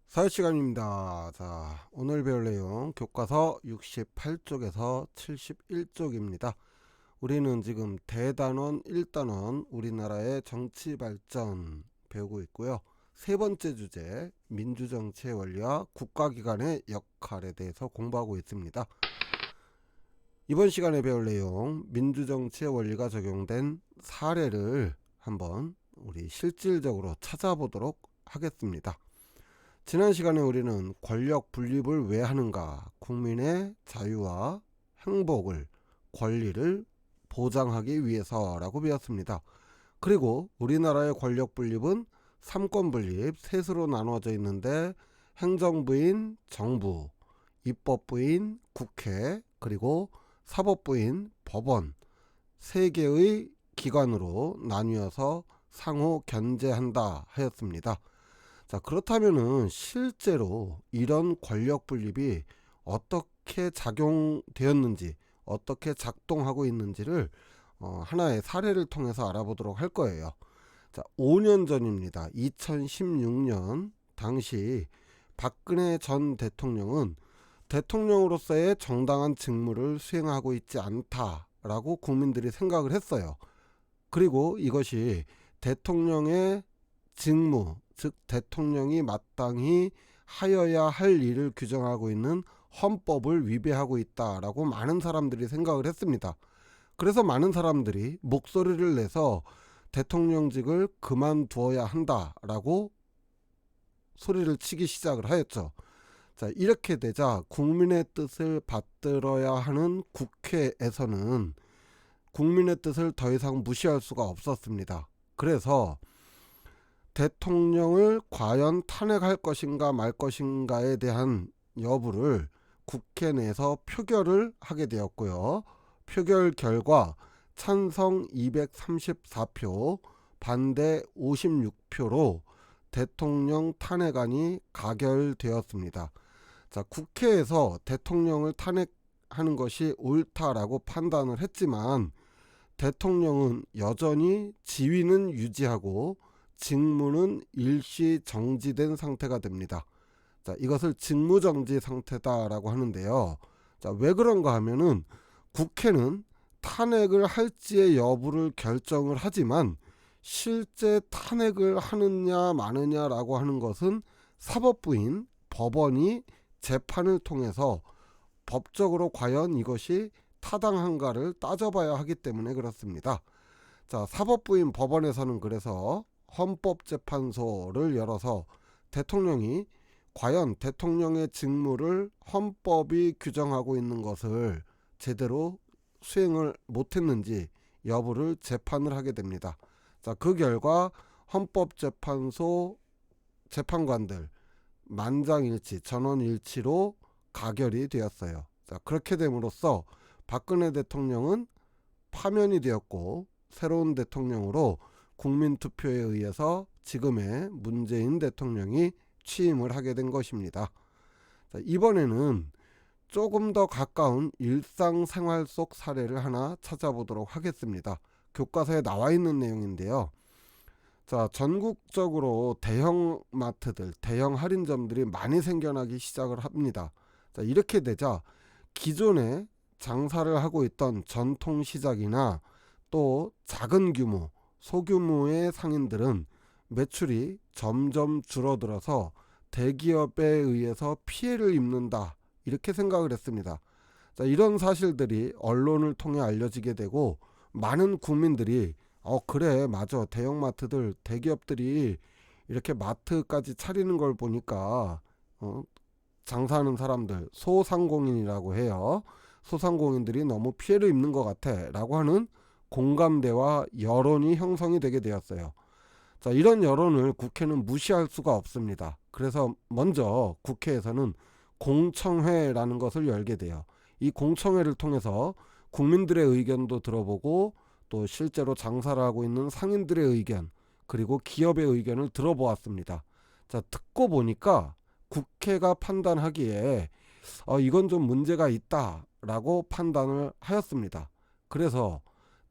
사회시간입니다. 자, 오늘 배울 내용 교과서 68쪽에서 71쪽입니다. 우리는 지금 대단원 1단원 우리나라의 정치 발전 배우고 있고요. 세 번째 주제 민주정치의 원리와 국가기관의 역할에 대해서 공부하고 있습니다. 이번 시간에 배울 내용 민주정치의 원리가 적용된 사례를 한번 우리 실질적으로 찾아보도록 하겠습니다. 지난 시간에 우리는 권력 분립을 왜 하는가, 국민의 자유와 행복을, 권리를 보장하기 위해서라고 배웠습니다. 그리고 우리나라의 권력 분립은 삼권 분립, 셋으로 나누어져 있는데 행정부인 정부, 입법부인 국회, 그리고 사법부인 법원, 세 개의 기관으로 나뉘어서 상호 견제한다 하였습니다. 자, 그렇다면은 실제로 이런 권력 분립이 어떻게 작용되었는지, 어떻게 작동하고 있는지를 하나의 사례를 통해서 알아보도록 할 거예요. 자, 5년 전입니다. 2016년 당시 박근혜 전 대통령은 대통령으로서의 정당한 직무를 수행하고 있지 않다라고 국민들이 생각을 했어요. 그리고 이것이 대통령의 직무, 즉 대통령이 마땅히 하여야 할 일을 규정하고 있는 헌법을 위배하고 있다라고 많은 사람들이 생각을 했습니다. 그래서 많은 사람들이 목소리를 내서 대통령직을 그만두어야 한다라고 소리를 치기 시작을 하였죠. 자, 이렇게 되자 국민의 뜻을 받들어야 하는 국회에서는 국민의 뜻을 더 이상 무시할 수가 없었습니다. 그래서 대통령을 과연 탄핵할 것인가 말 것인가에 대한 여부를 국회 내에서 표결을 하게 되었고요. 표결 결과 찬성 234표, 반대 56표로 대통령 탄핵안이 가결되었습니다. 자, 국회에서 대통령을 탄핵하는 것이 옳다라고 판단을 했지만 대통령은 여전히 지위는 유지하고 직무는 일시 정지된 상태가 됩니다. 자, 이것을 직무정지 상태다라고 하는데요. 자, 왜 그런가 하면은 국회는 탄핵을 할지의 여부를 결정을 하지만 실제 탄핵을 하느냐 마느냐라고 하는 것은 사법부인 법원이 재판을 통해서 법적으로 과연 이것이 타당한가를 따져봐야 하기 때문에 그렇습니다. 자, 사법부인 법원에서는 그래서 헌법재판소를 열어서 대통령이 과연 대통령의 직무를 헌법이 규정하고 있는 것을 제대로 수행을 못했는지 여부를 재판을 하게 됩니다. 자, 그 결과 헌법재판소 재판관들 만장일치, 전원일치로 가결이 되었어요. 자, 그렇게 됨으로써 박근혜 대통령은 파면이 되었고 새로운 대통령으로 국민투표에 의해서 지금의 문재인 대통령이 취임을 하게 된 것입니다. 자, 이번에는 조금 더 가까운 일상생활 속 사례를 하나 찾아보도록 하겠습니다. 교과서에 나와 있는 내용인데요. 자, 전국적으로 대형 마트들, 대형 할인점들이 많이 생겨나기 시작을 합니다. 자, 이렇게 되자 기존에 장사를 하고 있던 전통시장이나 또 작은 규모, 소규모의 상인들은 매출이 점점 줄어들어서 대기업에 의해서 피해를 입는다, 이렇게 생각을 했습니다. 자, 이런 사실들이 언론을 통해 알려지게 되고 많은 국민들이 그래 맞아, 대형마트들, 대기업들이 이렇게 마트까지 차리는 걸 보니까 장사하는 사람들, 소상공인이라고 해요. 소상공인들이 너무 피해를 입는 것 같아 라고 하는 공감대와 여론이 형성이 되게 되었어요. 자, 이런 여론을 국회는 무시할 수가 없습니다. 그래서 먼저 국회에서는 공청회라는 것을 열게 돼요. 이 공청회를 통해서 국민들의 의견도 들어보고 또 실제로 장사를 하고 있는 상인들의 의견, 그리고 기업의 의견을 들어보았습니다. 자, 듣고 보니까 국회가 판단하기에 이건 좀 문제가 있다라고 판단을 하였습니다. 그래서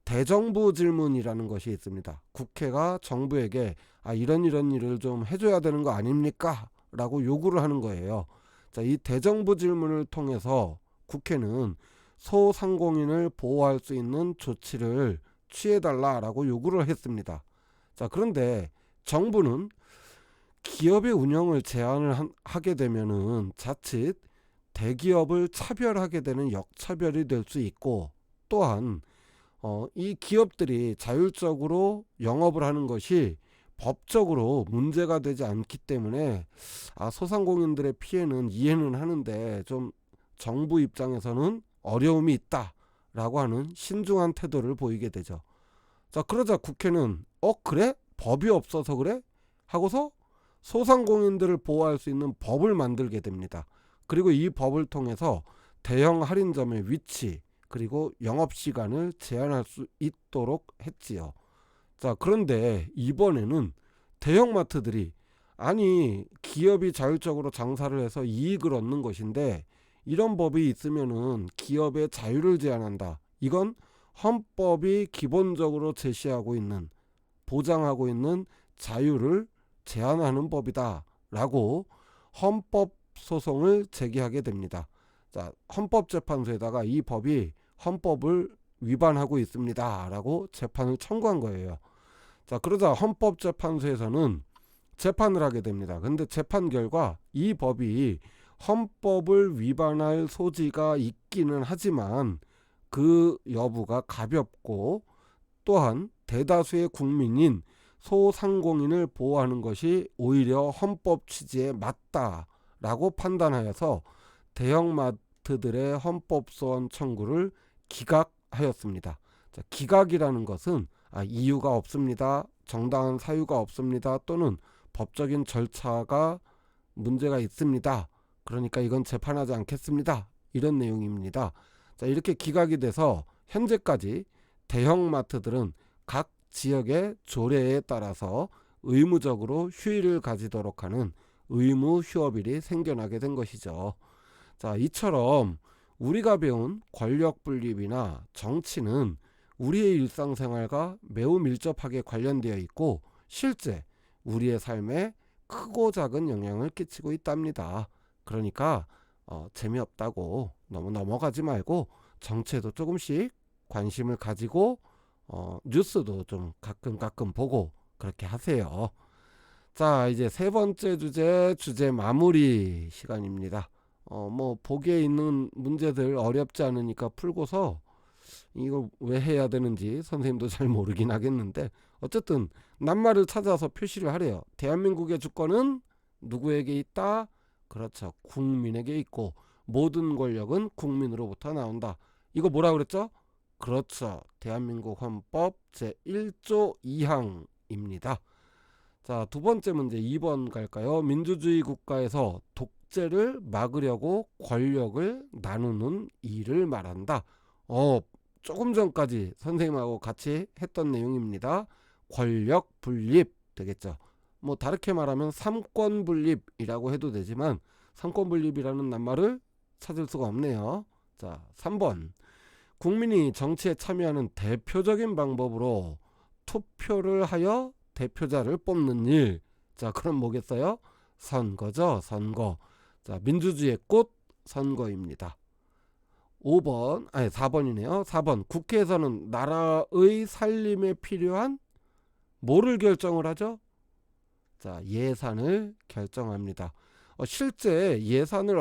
대정부 질문이라는 것이 있습니다. 국회가 정부에게 이런 일을 좀 해줘야 되는 거 아닙니까? 라고 요구를 하는 거예요. 자, 이 대정부 질문을 통해서 국회는 소상공인을 보호할 수 있는 조치를 취해달라라고 요구를 했습니다. 자, 그런데 정부는 기업의 운영을 제한을 하게 되면은 자칫 대기업을 차별하게 되는 역차별이 될 수 있고, 또한 이 기업들이 자율적으로 영업을 하는 것이 법적으로 문제가 되지 않기 때문에 소상공인들의 피해는 이해는 하는데 좀 정부 입장에서는 어려움이 있다라고 하는 신중한 태도를 보이게 되죠. 자, 그러자 국회는 그래? 법이 없어서 그래? 하고서 소상공인들을 보호할 수 있는 법을 만들게 됩니다. 그리고 이 법을 통해서 대형 할인점의 위치 그리고 영업시간을 제한할 수 있도록 했지요. 자, 그런데 이번에는 대형마트들이 기업이 자율적으로 장사를 해서 이익을 얻는 것인데 이런 법이 있으면은 기업의 자유를 제한한다. 이건 헌법이 기본적으로 제시하고 있는 보장하고 있는 자유를 제한하는 법이다 라고 헌법 소송을 제기하게 됩니다. 자, 헌법재판소에다가 이 법이 헌법을 위반하고 있습니다 라고 재판을 청구한 거예요. 자, 그러자 헌법재판소에서는 재판을 하게 됩니다. 근데 재판 결과 이 법이 헌법을 위반할 소지가 있기는 하지만 그 여부가 가볍고, 또한 대다수의 국민인 소상공인을 보호하는 것이 오히려 헌법 취지에 맞다라고 판단하여서 대형마트들의 헌법소원 청구를 기각하였습니다. 자, 기각이라는 것은 이유가 없습니다, 정당한 사유가 없습니다, 또는 법적인 절차가 문제가 있습니다, 그러니까 이건 재판하지 않겠습니다, 이런 내용입니다. 자, 이렇게 기각이 돼서 현재까지 대형마트들은 각 지역의 조례에 따라서 의무적으로 휴일을 가지도록 하는 의무 휴업일이 생겨나게 된 것이죠. 자, 이처럼 우리가 배운 권력 분립이나 정치는 우리의 일상생활과 매우 밀접하게 관련되어 있고 실제 우리의 삶에 크고 작은 영향을 끼치고 있답니다. 그러니까 재미없다고 너무 넘어가지 말고 정치에도 조금씩 관심을 가지고 뉴스도 좀 가끔 보고 그렇게 하세요. 자, 이제 세 번째 주제 마무리 시간입니다. 보기에 있는 문제들 어렵지 않으니까 풀고서 이거 왜 해야 되는지 선생님도 잘 모르긴 하겠는데 어쨌든 낱말을 찾아서 표시를 하래요. 대한민국의 주권은 누구에게 있다? 그렇죠. 국민에게 있고 모든 권력은 국민으로부터 나온다. 이거 뭐라 그랬죠? 그렇죠. 대한민국 헌법 제1조 2항입니다. 자, 두 번째 문제 2번 갈까요? 민주주의 국가에서 독재를 막으려고 권력을 나누는 일을 말한다. 조금 전까지 선생님하고 같이 했던 내용입니다. 권력 분립 되겠죠. 다르게 말하면 삼권 분립이라고 해도 되지만 삼권 분립이라는 낱말을 찾을 수가 없네요. 자, 3번. 국민이 정치에 참여하는 대표적인 방법으로 투표를 하여 대표자를 뽑는 일. 자, 그럼 뭐겠어요? 선거죠, 선거. 자, 민주주의의 꽃 선거입니다. 4번이네요. 4번. 국회에서는 나라의 살림에 필요한 뭐를 결정을 하죠? 자, 예산을 결정합니다. 실제 예산을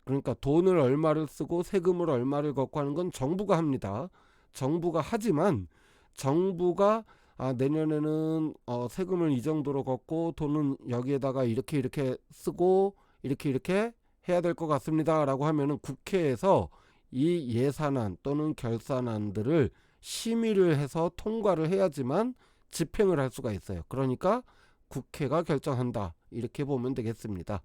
그러니까 돈을 얼마를 쓰고 세금을 얼마를 걷고 하는 건 정부가 합니다. 정부가 하지만 정부가 내년에는 세금을 이 정도로 걷고 돈은 여기에다가 이렇게 쓰고 이렇게 해야 될 것 같습니다 라고 하면은 국회에서 이 예산안 또는 결산안들을 심의를 해서 통과를 해야지만 집행을 할 수가 있어요. 그러니까 국회가 결정한다, 이렇게 보면 되겠습니다.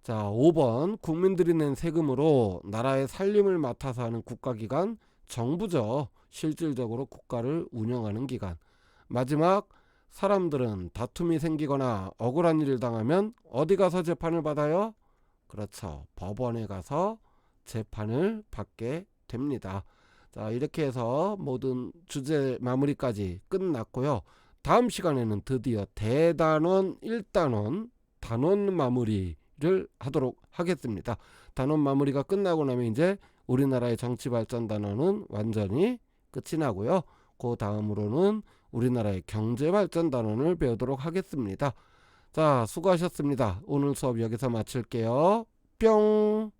자, 5번. 국민들이 낸 세금으로 나라의 살림을 맡아서 하는 국가기관 정부죠. 실질적으로 국가를 운영하는 기관. 마지막. 사람들은 다툼이 생기거나 억울한 일을 당하면 어디 가서 재판을 받아요? 그렇죠. 법원에 가서 재판을 받게 됩니다. 자, 이렇게 해서 모든 주제 마무리까지 끝났고요. 다음 시간에는 드디어 대단원 1단원 단원 마무리를 하도록 하겠습니다. 단원 마무리가 끝나고 나면 이제 우리나라의 정치 발전 단원은 완전히 끝이 나고요. 그 다음으로는 우리나라의 경제 발전 단원을 배우도록 하겠습니다. 자, 수고하셨습니다. 오늘 수업 여기서 마칠게요. 뿅.